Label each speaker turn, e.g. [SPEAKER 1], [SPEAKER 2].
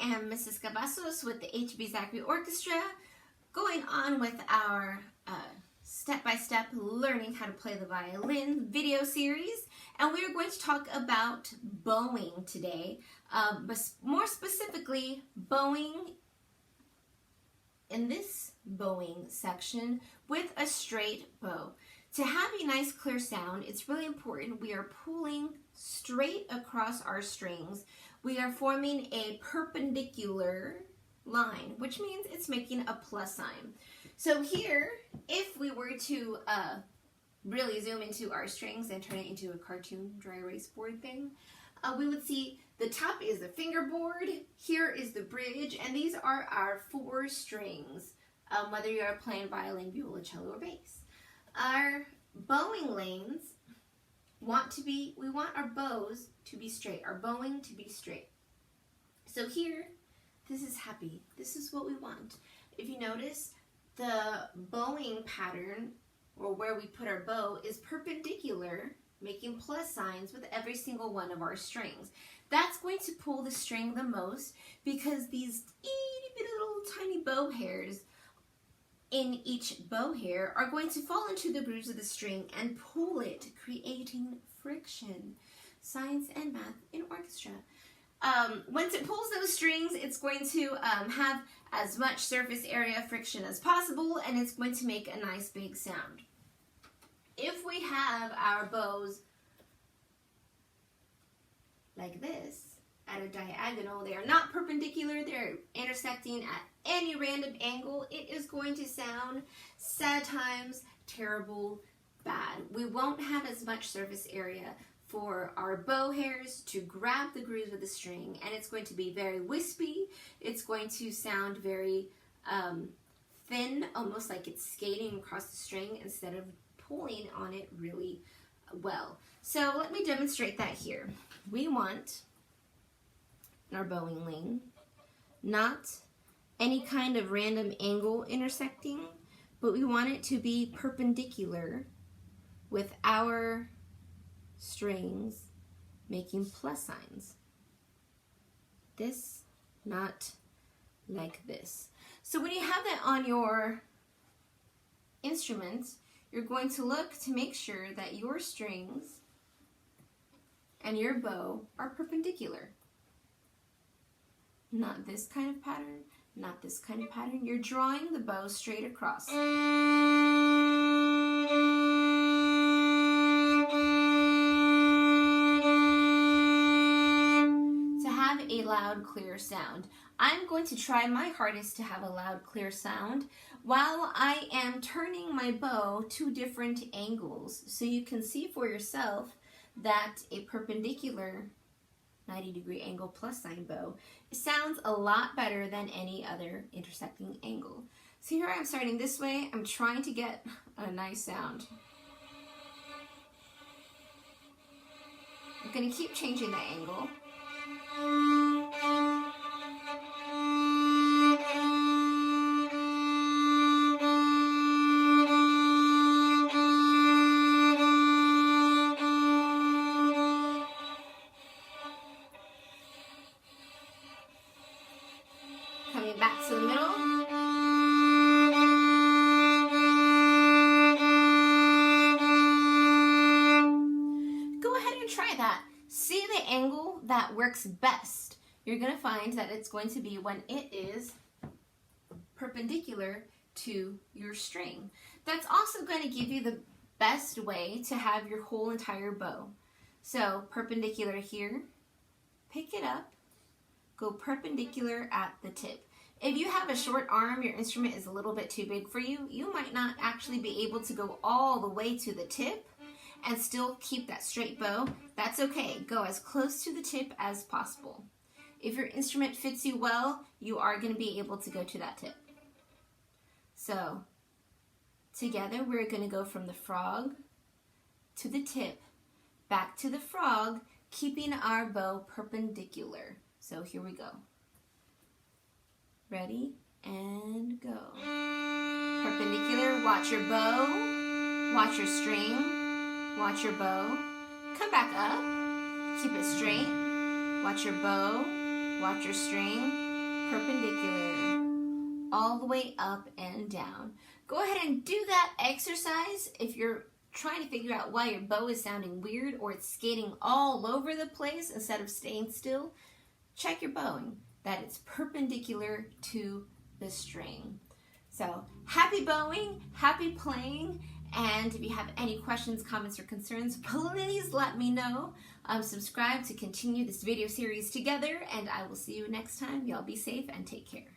[SPEAKER 1] am Mrs. Cavazos with the HB Zachary Orchestra, going on with our step-by-step learning how to play the violin video series, and we are going to talk about bowing today, but more specifically bowing in this bowing section with a straight bow. To have a nice clear sound, it's really important we are pulling straight across our strings. We are forming a perpendicular line, which means it's making a plus sign. So here, if we were to really zoom into our strings and turn it into a cartoon dry erase board thing, we would see the top is the fingerboard, here is the bridge, and these are our 4 strings, whether you are playing violin, viola, cello, or bass. Our bowing lanes we want our bows to be straight, our bowing to be straight. So here, this is happy. This is what we want. If you notice, the bowing pattern, or where we put our bow, is perpendicular, making plus signs with every single one of our strings. That's going to pull the string the most because these itty bitty little tiny bow hairs in each bow hair are going to fall into the grooves of the string and pull it, creating friction. Science and math in orchestra. Once it pulls those strings, it's going to have as much surface area friction as possible, and it's going to make a nice big sound. If we have our bows like this, at a diagonal, they are not perpendicular, they're intersecting at any random angle, it is going to sound sad times, terrible, bad. We won't have as much surface area for our bow hairs to grab the grooves of the string, and it's going to be very wispy. It's going to sound very thin, almost like it's skating across the string instead of pulling on it really well. So let me demonstrate that here. We want our bowing lane, not any kind of random angle intersecting, but we want it to be perpendicular with our strings making plus signs. This, not like this. So when you have that on your instrument, you're going to look to make sure that your strings and your bow are perpendicular. Not this kind of pattern, not this kind of pattern. You're drawing the bow straight across. To have a loud, clear sound. I'm going to try my hardest to have a loud, clear sound while I am turning my bow 2 different angles, so you can see for yourself that a perpendicular 90-degree angle plus sign bow sounds a lot better than any other intersecting angle. So here I'm starting this way. I'm trying to get a nice sound. I'm going to keep changing the angle. Coming back to the middle. Go ahead and try that. See the angle that works best. You're going to find that it's going to be when it is perpendicular to your string. That's also going to give you the best way to have your whole entire bow. So perpendicular here, pick it up, go perpendicular at the tip. If you have a short arm, your instrument is a little bit too big for you, you might not actually be able to go all the way to the tip and still keep that straight bow. That's okay. Go as close to the tip as possible. If your instrument fits you well, you are going to be able to go to that tip. So, together we're going to go from the frog to the tip, back to the frog, keeping our bow perpendicular. So here we go. Ready, and go. Perpendicular, watch your bow, watch your string, watch your bow. Come back up, keep it straight, watch your bow, watch your string, perpendicular all the way up and down. Go ahead and do that exercise if you're trying to figure out why your bow is sounding weird or it's skating all over the place instead of staying still. Check your bowing, that it's perpendicular to the string. So happy bowing, happy playing, and if you have any questions, comments, or concerns, please let me know. Subscribe to continue this video series together, and I will see you next time. Y'all be safe and take care.